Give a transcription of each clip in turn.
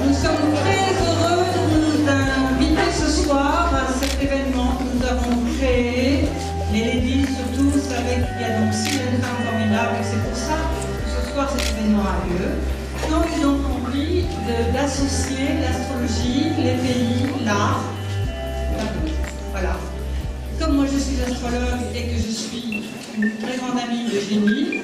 Nous sommes très heureux de vous inviter ce soir à cet événement que nous avons créé, les ladies surtout, vous savez qu'il y a donc 6 jeunes femmes formidables et c'est pour ça que ce soir cet événement a lieu. Donc ils ont envie d'associer l'astrologie, les pays, l'art, voilà. Comme moi je suis astrologue et que je suis une très grande amie de Génie,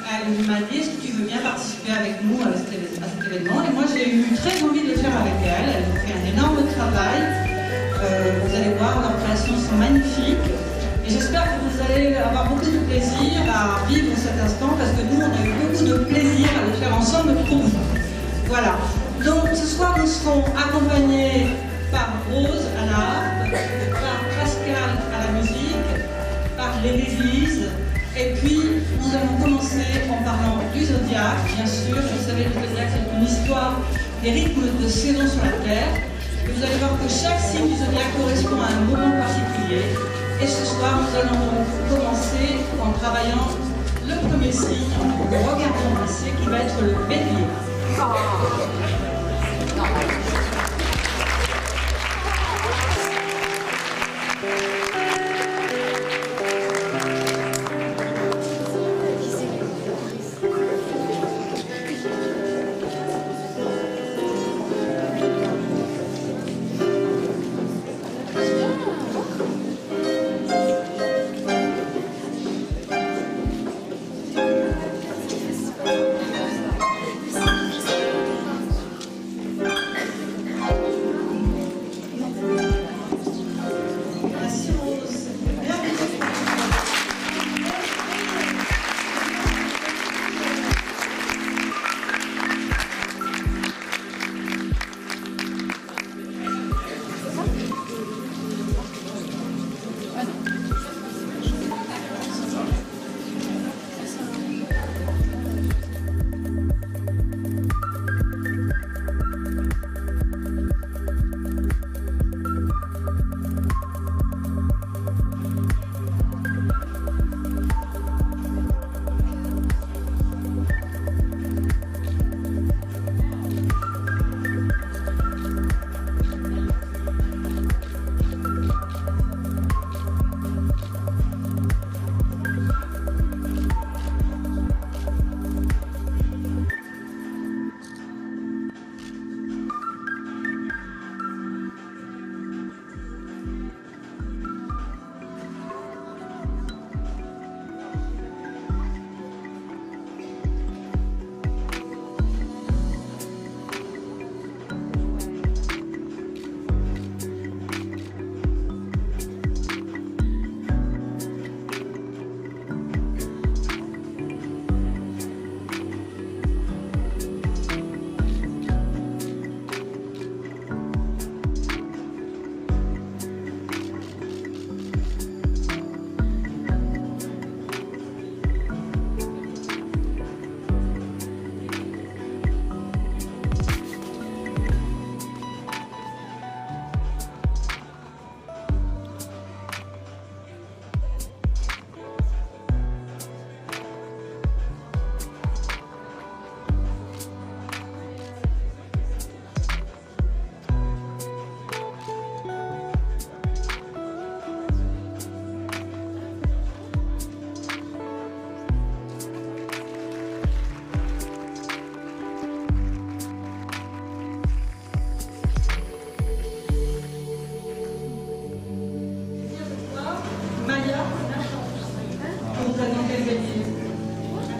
elle m'a dit est-ce que tu veux bien participer avec nous à cet événement, et moi j'ai eu très envie de le faire avec elle. Elle a fait un énorme travail, vous allez voir, leurs créations sont magnifiques et j'espère que vous allez avoir beaucoup de plaisir à vivre cet instant parce que nous on a eu beaucoup de plaisir à le faire ensemble pour vous. Voilà, donc ce soir nous serons accompagnés par Rose à l'art, par Pascal à la musique, par l'Élise. Et puis, nous allons commencer en parlant du zodiaque, bien sûr. Vous savez, le zodiaque, c'est une histoire des rythmes de saison sur la Terre. Et vous allez voir que chaque signe du zodiaque correspond à un moment particulier. Et ce soir, nous allons commencer en travaillant le premier signe, en regardant un signe qui va être le bélier.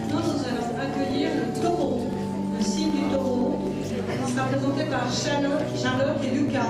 Maintenant, nous allons accueillir le taureau, le signe du taureau, qui sera présenté par Charlotte et Lucas.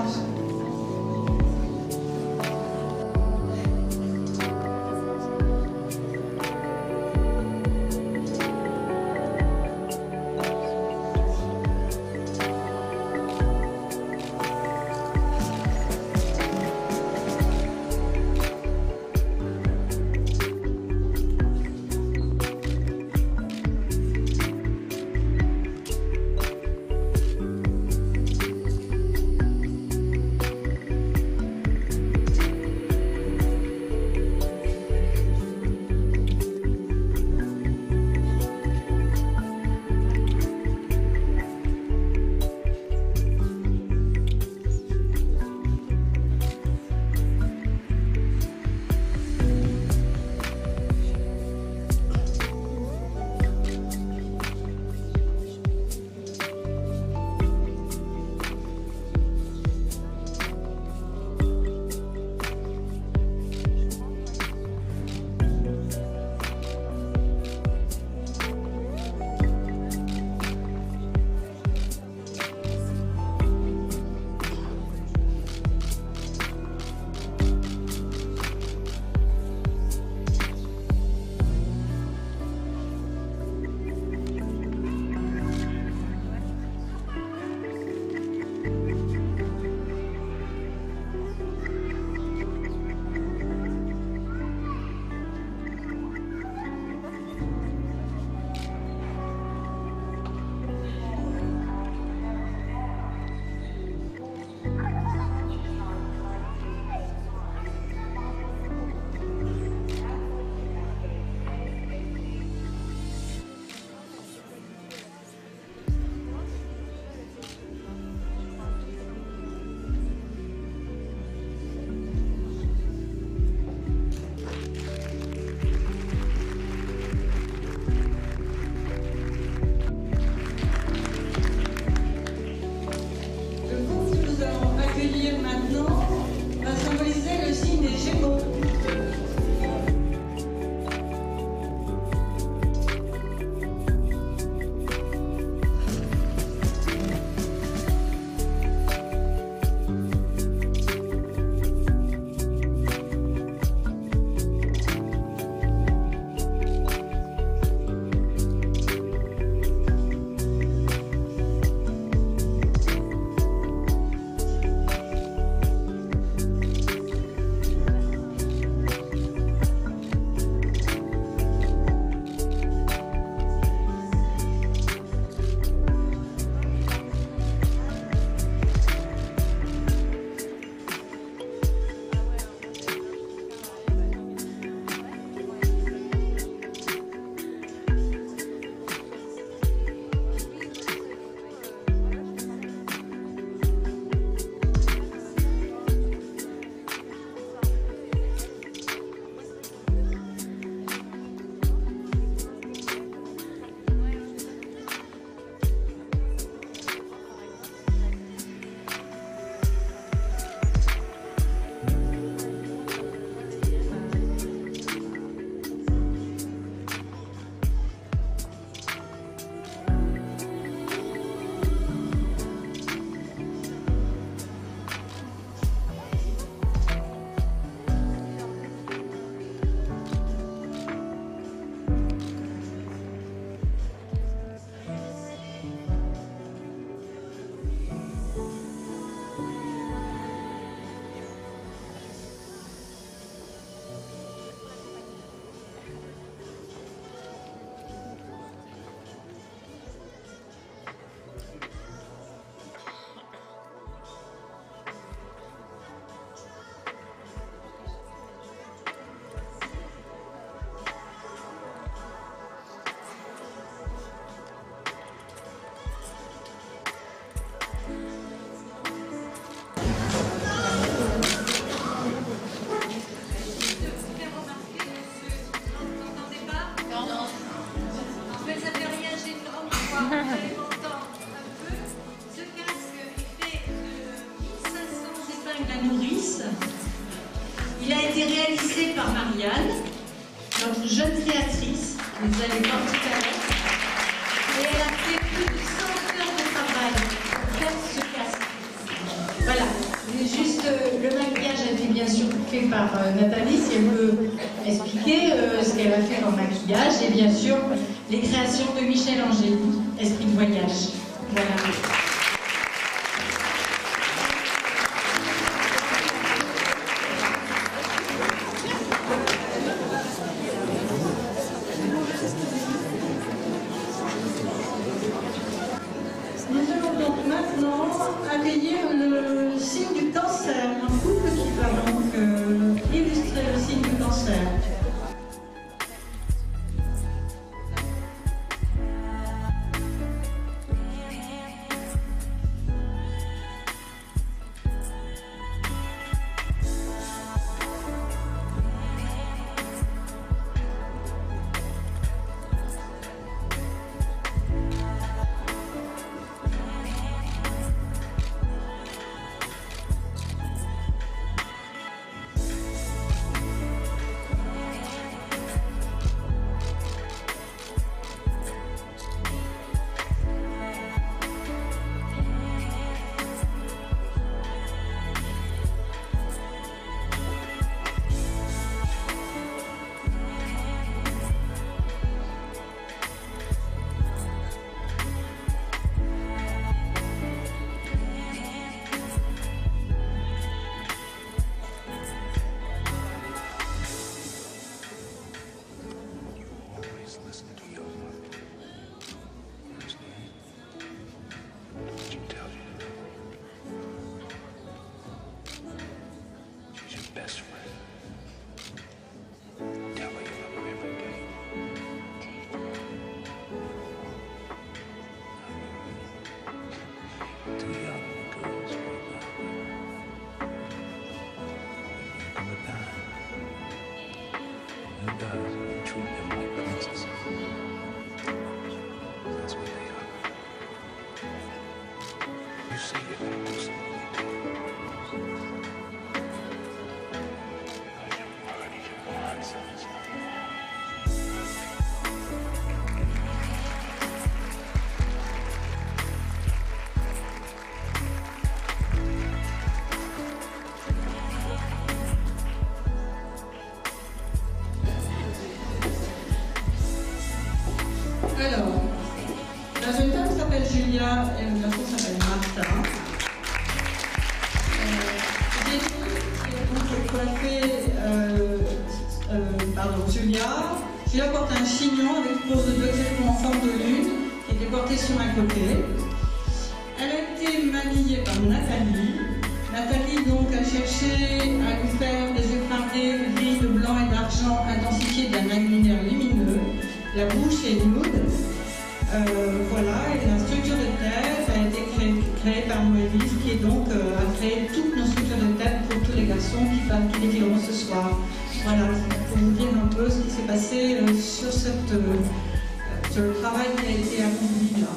Il a été réalisé par Marianne, notre jeune créatrice, que vous allez voir tout à l'heure. Et elle a fait plus de 100 heures de travail pour faire ce casque. Voilà, juste le maquillage a été bien sûr fait par Nathalie, si elle veut expliquer ce qu'elle a fait en maquillage, et bien sûr les créations de Michel Angéli, Esprit de voyage. Voilà. Nous allons donc maintenant accueillir le signe du cancer, un couple qui va donc illustrer le signe du cancer. Alors, la jeune femme s'appelle Julia et le garçon s'appelle Martin. Julia porte un chignon avec pose de deux crépons en forme de lune qui était porté sur un côté. Elle a été maquillée par Nathalie. Nathalie donc a cherché à lui faire des yeux fardés, gris, de blanc et d'argent intensifiés d'un luminaire lumineux. La bouche est nude. Voilà, et la structure de tête a été créée par Moïse, qui est donc a créé toutes nos structures de tête pour tous les garçons qui défilleront ce soir. Voilà, pour vous dire un peu ce qui s'est passé sur le travail qui a été accompli là.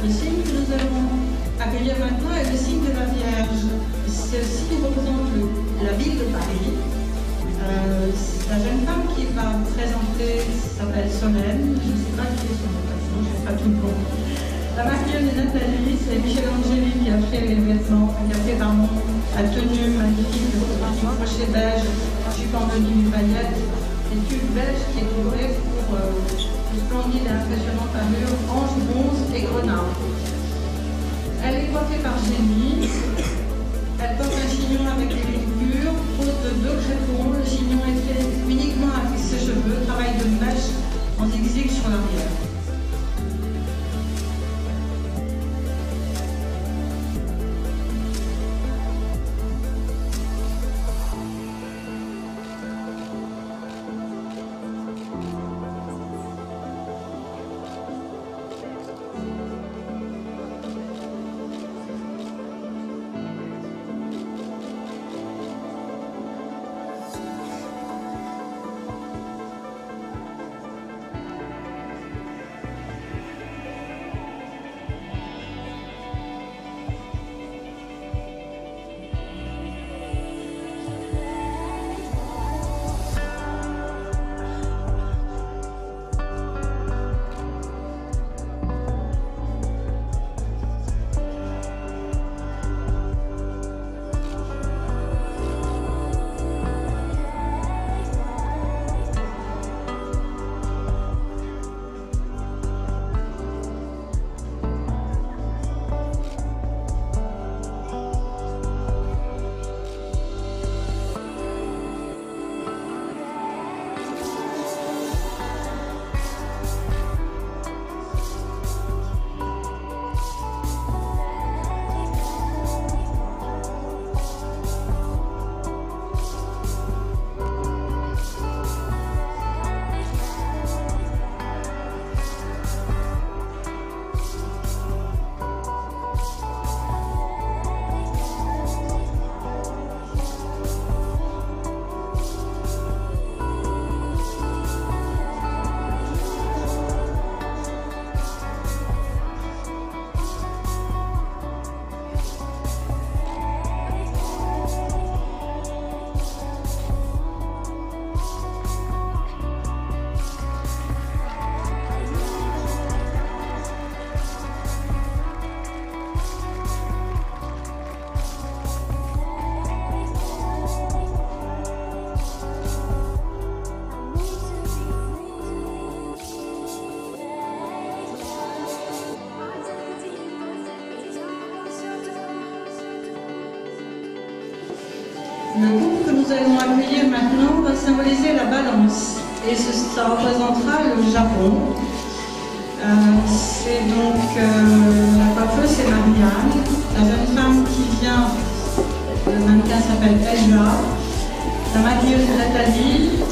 Le signe que nous allons accueillir maintenant est le signe de la Vierge. Ce signe représente la ville de Paris. La jeune femme qui va vous présenter s'appelle Solène. Je ne sais pas qui est son nom, je ne sais pas tout le monde. La maquilleuse est Nathalie, c'est Michel Angéli qui a fait les vêtements, qui a fait la tenue magnifique de votre crochet beige, jupe en menu paillettes, et tube beige qui est coloré pour une splendide et impressionnante allure, ange, bronze et grenat. Elle est coiffée par Génie. Elle porte un chignon avec des ligures, pose de 2 crépons. Le chignon est fait uniquement avec ses cheveux, travail de mèche en zigzag sur l'arrière. Le groupe que nous allons accueillir maintenant va symboliser la balance et ça représentera le Japon. C'est donc la coiffeuse, c'est Marianne. La jeune femme qui vient, le mannequin s'appelle Elsa. La maquilleuse est Nathalie.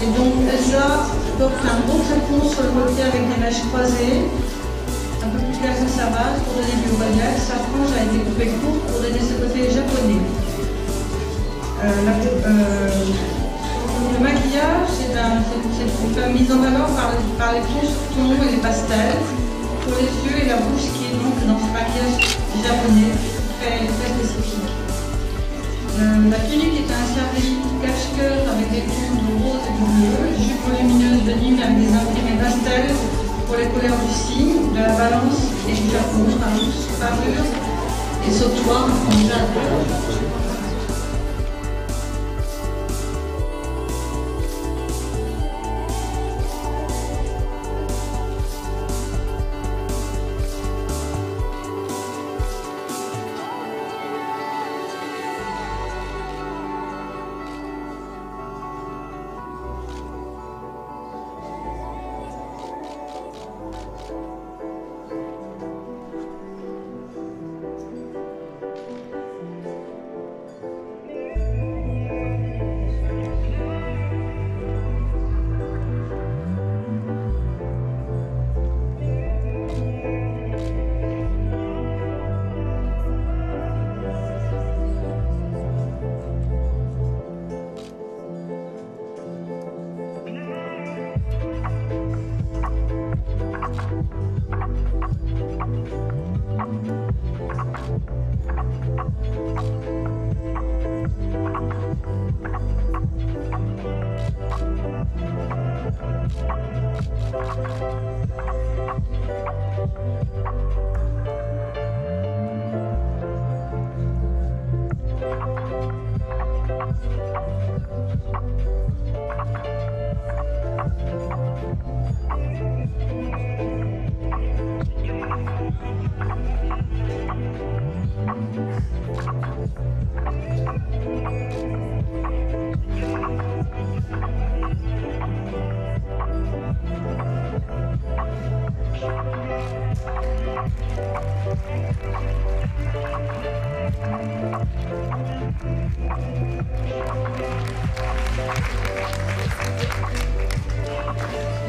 Et donc Elsa porte un beau crépon sur le côté avec des mèches croisées, un peu plus clair que sa base pour donner du relief. Sa frange a été coupée courte pour donner ce côté japonais. Le maquillage, c'est mis en valeur par les tons et les pastels, pour les yeux et la bouche qui est donc dans ce maquillage japonais très spécifique. La tunique est un service cache-cœur avec des tons de rose et de bleu, jupe volumineuse de Nîmes avec des imprimés pastels pour les couleurs du signe, de la balance et du Japon, parure et sautoir en jade.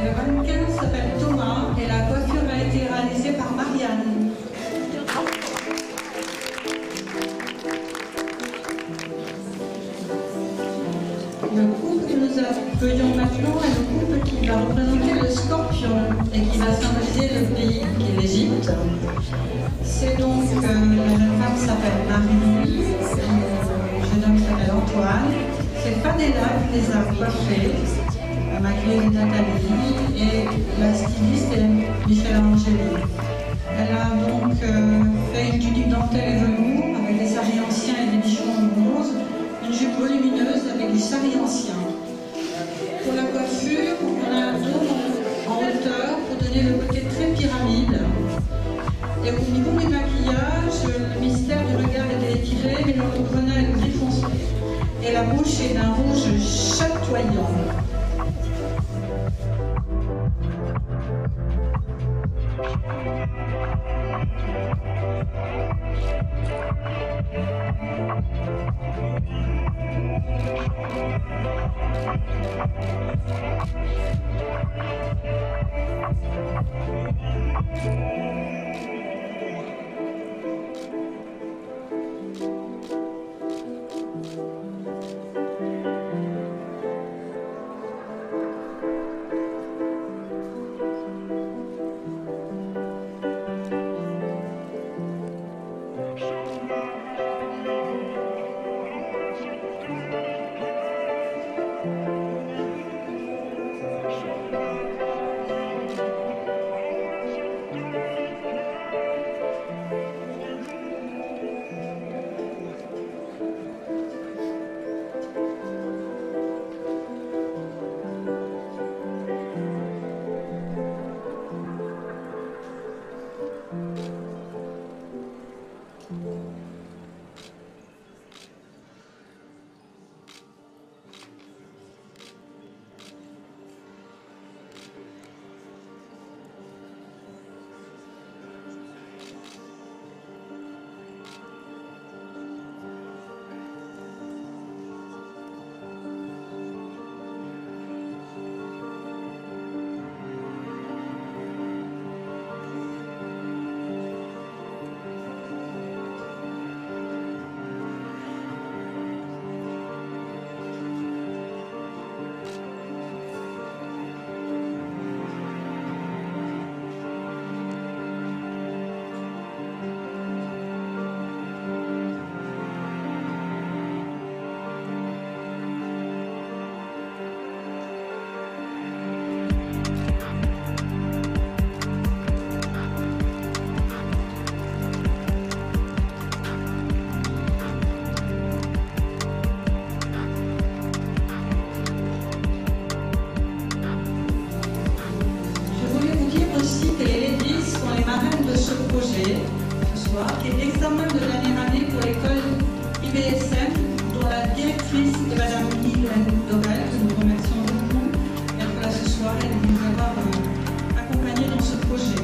Le mannequin s'appelle Thomas et la coiffure a été réalisée par Marianne. Le couple que nous accueillons maintenant est le couple qui va représenter le scorpion et qui va symboliser le pays qui est l'Égypte. C'est donc la jeune femme s'appelle Marie, le jeune homme s'appelle Antoine. C'est Fadela qui les a coiffés, la maquilleuse est Nathalie et la styliste est Michel Angéli. Elle a donc fait une tunique dentelle et velours avec des saris anciens et des bijoux en bronze, une jupe volumineuse avec du sari ancien. Pour la coiffure, on a un dôme en hauteur pour donner le côté très pyramide. Et au niveau du maquillage, le mystère du regard était étiré, mais le reprenait le gris foncé. Et la bouche est d'un rouge chatoyant. Qui est l'examen de la dernière année pour l'école IBSM, dont la directrice est Madame Hélène Dorel, que nous remercions beaucoup d'être là ce soir et de nous avoir accompagnés dans ce projet.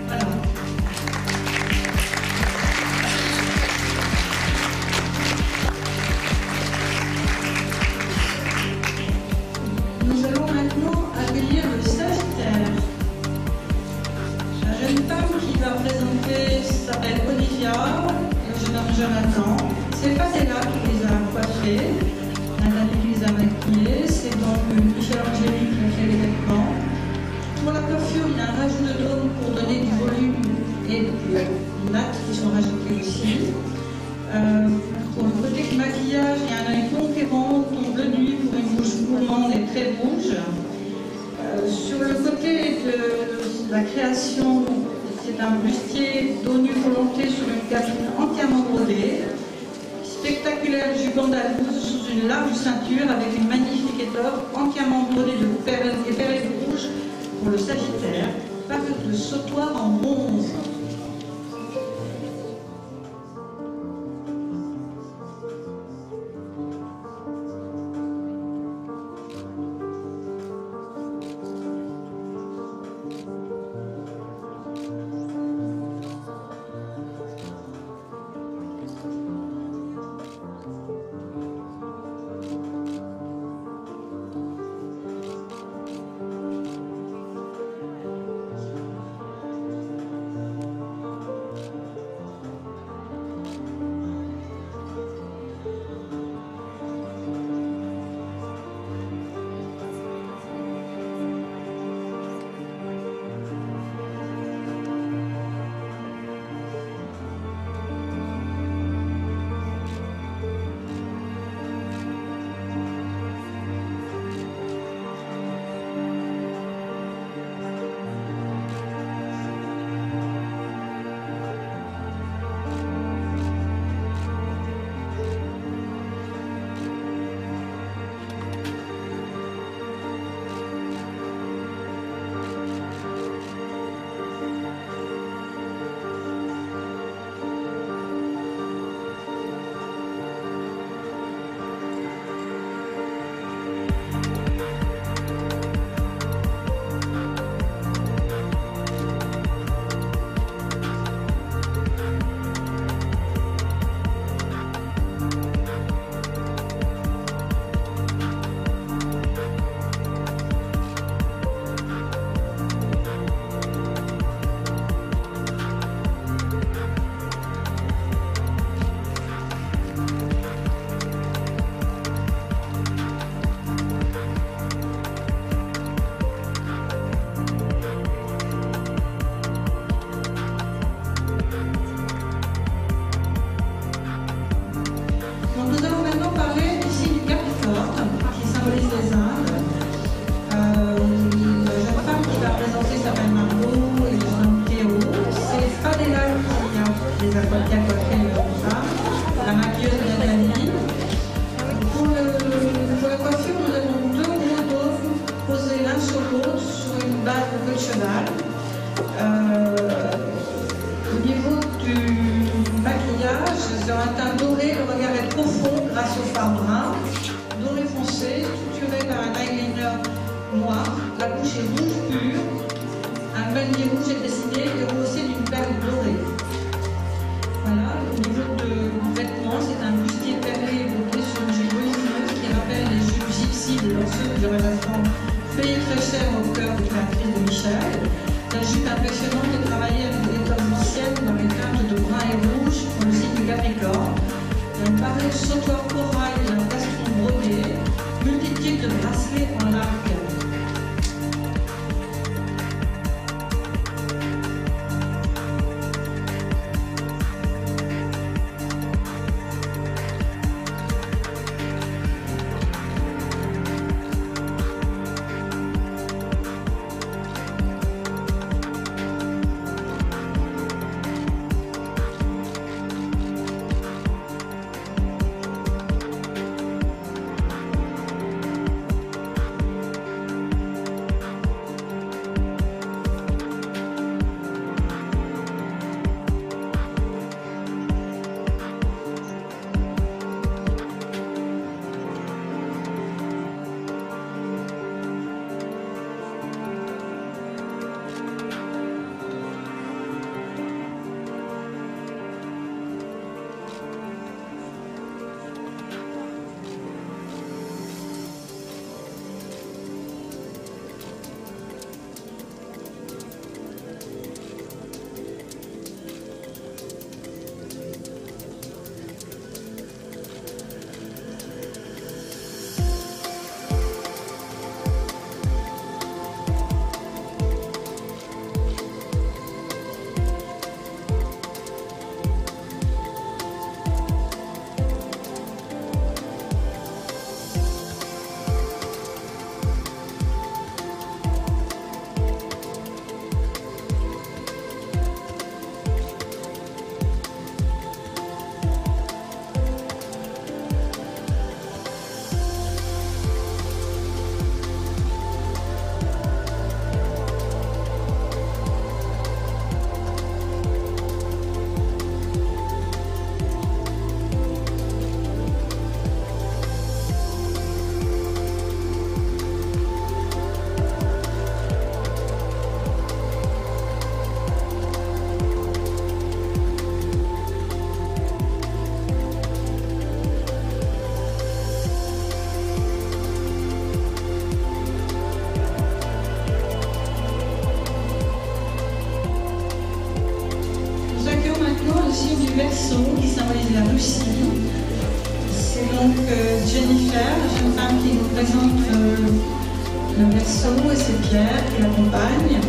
Voilà. Nous allons maintenant accueillir le Sagittaire. La jeune femme qui va présenter s'appelle Olivia et le jeune homme Jonathan. C'est Fadela qui les a coiffés, Nathalie qui les a maquillés, c'est donc Michel Angéli qui a fait les vêtements. Pour la coiffure, il y a un rajout de dôme pour donner du volume et des nattes qui sont rajoutées aussi. Pour le côté maquillage, il y a un œil conquérant, ton bleu nuit pour une bouche gourmande et très rouge. Sur le côté de la création, c'est un bustier dos nu volonté sur une cabine entièrement brodée. Spectaculaire jupe andalouse sous une large ceinture avec une magnifique étoffe entièrement brodée de perles et perles rouges pour le Sagittaire, parure de sautoir en bronze. les a bien coiffés comme ça. La maquilleuse Nathalie. Pour la coiffure, nous avons 2 roues d'eau posés l'un sur l'autre sur une base de queue de cheval. Au niveau du maquillage, sur un teint doré, le regard est profond grâce au fard brun, doré foncé, structuré par un eyeliner noir. La bouche est rouge pure, un bandeau rouge est dessiné et rehaussé d'une perle dorée. Voilà, au niveau du vêtement, c'est un bustier perlé brodé sur une jupe volumineuse qui rappelle les jupes gypsy des danseuses du relâchement pays très cher au cœur de l'actrice de Michel. La jupe impressionnante est travaillée avec des étoffes anciennes dans les teintes de brun et rouge pour le signe du Capricorne. Il y a une pareille sautoir corail et un plastron brodé, multitude de bracelets en arc. Verseau qui symbolise la Russie. C'est donc Jennifer, la jeune femme qui nous présente le Verseau, et c'est Pierre qui l'accompagne.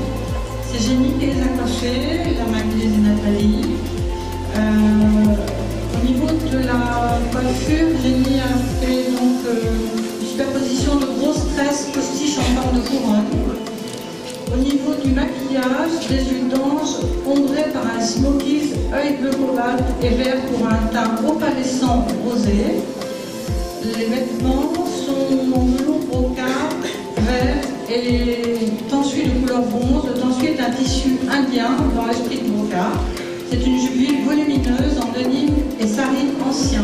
C'est Jenny qui les a coiffés, la maquilleuse de Nathalie. Au niveau de la coiffure, Jenny a fait donc une superposition de grosses tresses postiches en forme de couronne. Au niveau du maquillage, des yeux d'ange ombrés par un smokies, œil bleu cobalt et vert pour un teint opalescent rosé. Les vêtements sont en velours brocart, vert et les tansuis de couleur bronze. Le tansui est un tissu indien dans l'esprit de brocart. C'est une jupe volumineuse en denim et sarine ancien.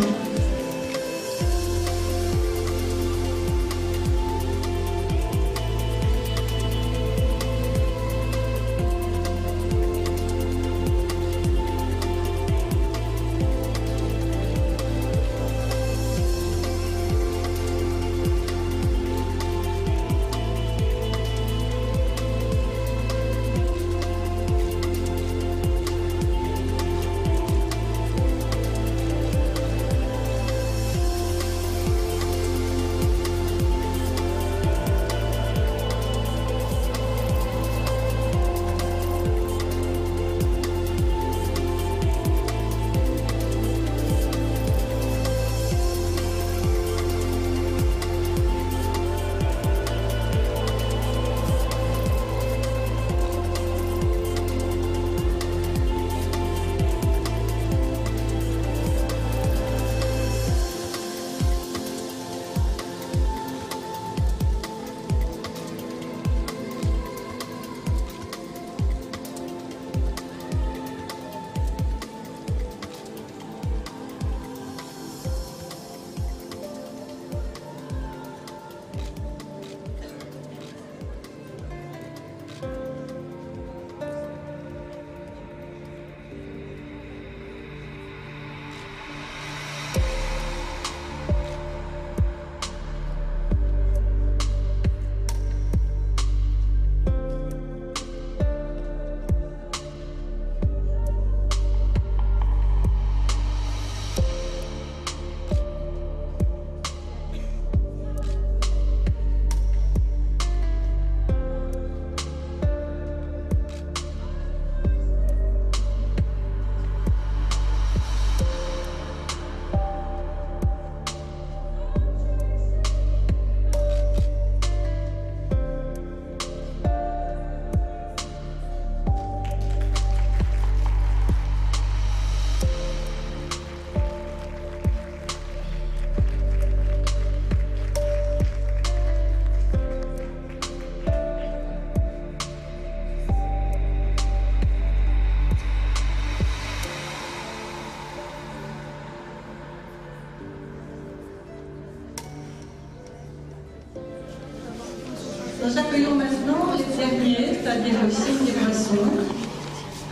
Nous accueillons maintenant les derniers, c'est-à-dire le signe des poissons.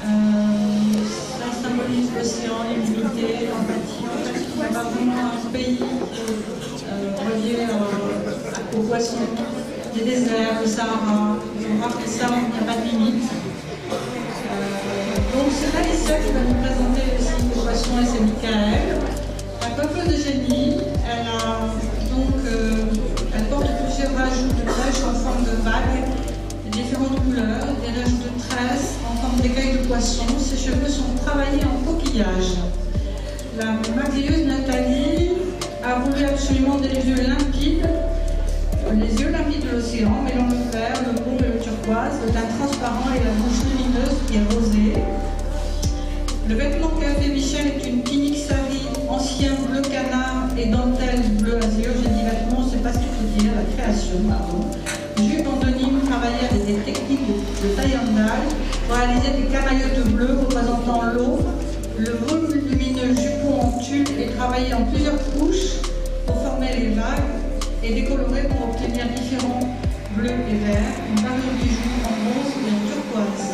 Ça symbolise l'océan, l'humilité, l'empathie. En fait, il n'y a pas vraiment un pays relié aux poissons. Les déserts, le Sahara, on voit que ça, il n'y a pas de limite. Donc c'est Mélissa qui va nous présenter le signe des poissons et c'est Michael. La coiffeuse de génie, elle porte plusieurs rajouts de mèches en forme de vagues, de différentes couleurs, des rajouts de tresses en forme d'écailles de poisson. Ses cheveux sont travaillés en coquillage. La maquilleuse Nathalie a voulu absolument des yeux limpides, les yeux limpides de l'océan, mêlant le vert, le bleu et le turquoise, le teint transparent et la bouche lumineuse qui est rosée. Le vêtement qu'a fait Michel est une tunique sari ancien bleu canard et dentelle bleu azur. J'ai dit vêtement, je ne sais pas ce qu'il faut dire, la création, pardon. Jupe en denim travaillée avec des techniques de taille en dalle pour réaliser des camaillottes bleues représentant l'eau. Le volumineux jupon en tulle est travaillé en plusieurs couches pour former les vagues et décoloré pour obtenir différents bleus et verts. Une parure du bijou en rose et en turquoise.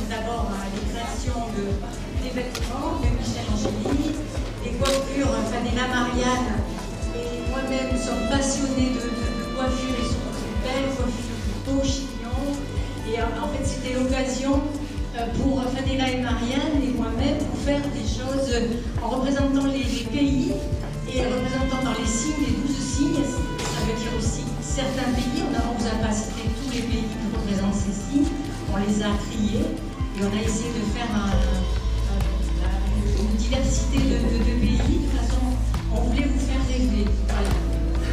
d'abord les créations des vêtements de Michel Angéli, les coiffures, Fadela Marianne et moi-même sommes passionnés de coiffure et sont de belles coiffures, de beaux chignons. Et en fait, c'était l'occasion pour Fadela et Marianne et moi-même pour faire des choses en représentant les pays et en représentant dans les signes, les 12 signes. Ça veut dire aussi certains pays. On vous a pas cité tous les pays qui représentent ces signes. On les a triés et on a essayé de faire une diversité de pays. De toute façon, on voulait vous faire rêver. Voilà.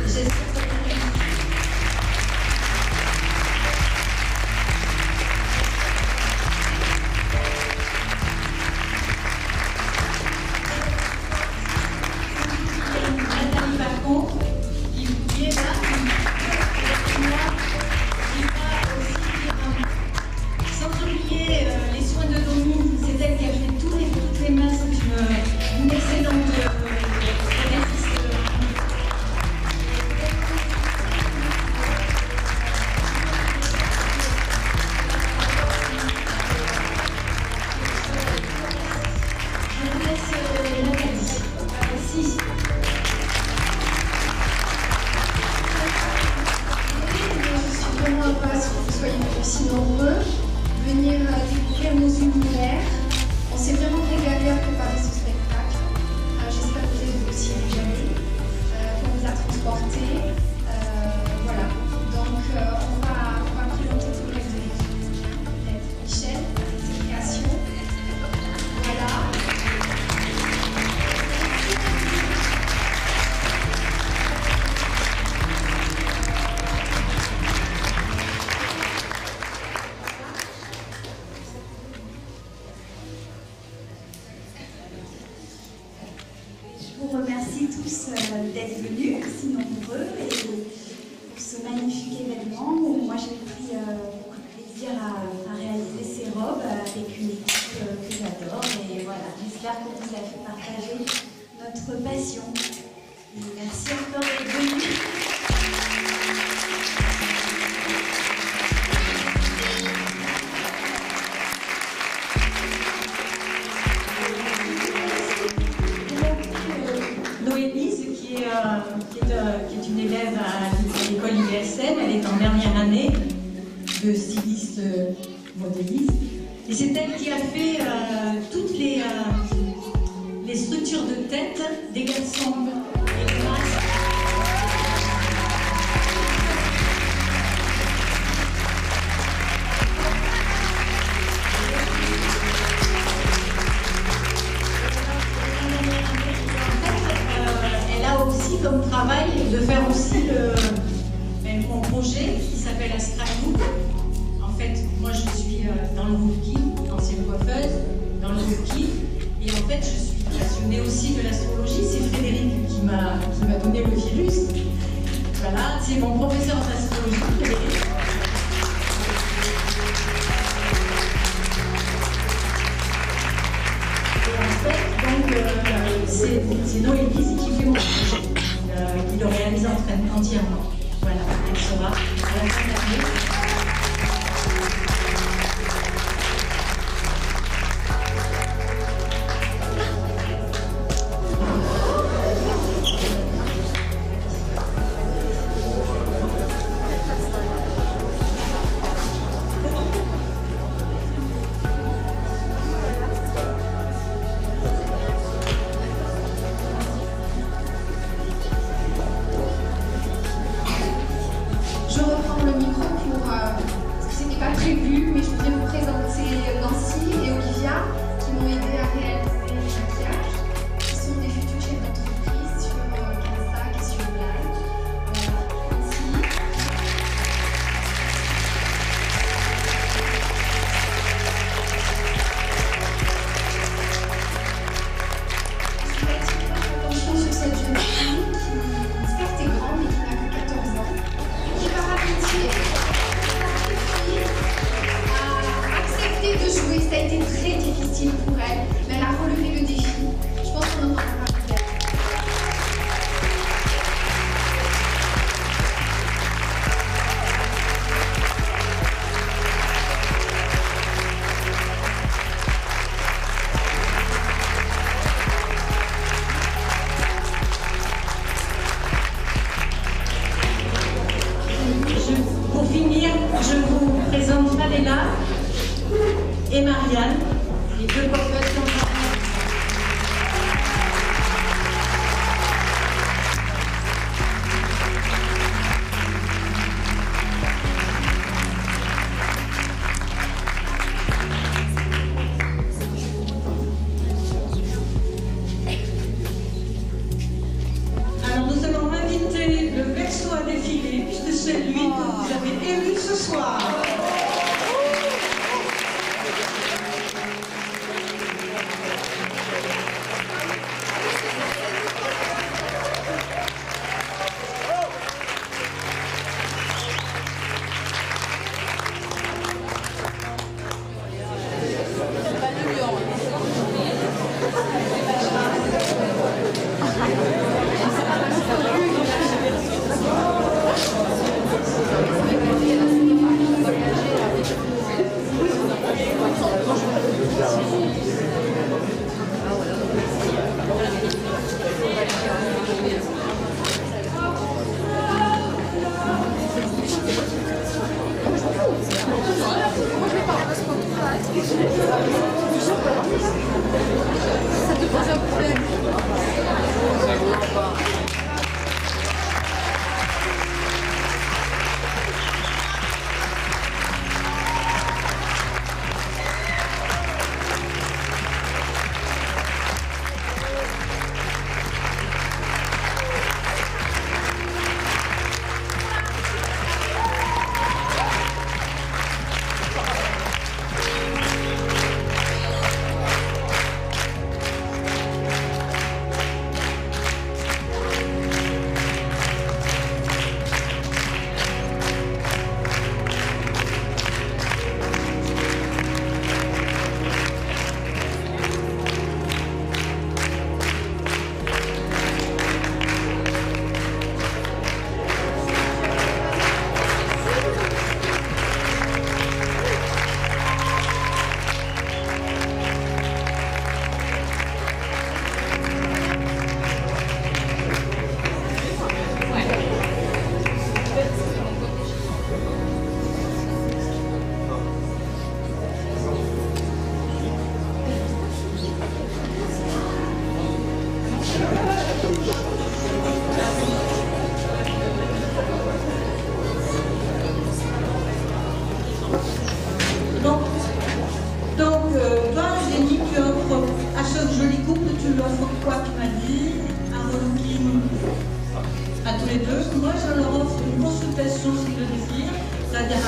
J'espère que d'être venus, si nombreux, et pour ce magnifique événement où moi j'ai pris beaucoup de plaisir à réaliser ces robes avec une équipe que j'adore. Et voilà, j'espère qu'on vous a fait partager notre passion. Et merci encore d'être venus. Qui est une élève à l'école IBSN, elle est en dernière année de styliste modéliste. Et c'est elle qui a fait toutes les structures de tête des garçons. Comme travail de faire aussi mon projet qui s'appelle Astralou. En fait, moi je suis dans le Rookie, ancienne coiffeuse, dans le Rookie, et en fait je suis passionnée aussi de l'astrologie. C'est Frédéric qui m'a donné le virus. Voilà, c'est mon professeur d'astrologie, Frédéric. Et en fait, donc, c'est Noélie qui fait mon projet. Qui le réalise entièrement. Voilà, elle sera à la fin de l'année. et Marianne, les deux coiffeuses qui ont travaillé. Alors nous allons inviter le verso à défiler, puisque c'est lui que vous avez élu ce soir. Toi, Eugénie, tu offres à ce joli couple, tu lui offres quoi, tu m'as dit? Un relooking à tous les deux. Moi, je leur offre une consultation, s'ils le désirent, c'est-à-dire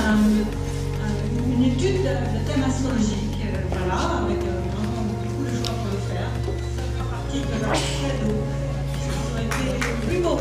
une étude de thème astrologique, voilà, avec vraiment beaucoup de choix pour le faire. Ça fait partie de leur cadeau. Ça aurait été le plus beau.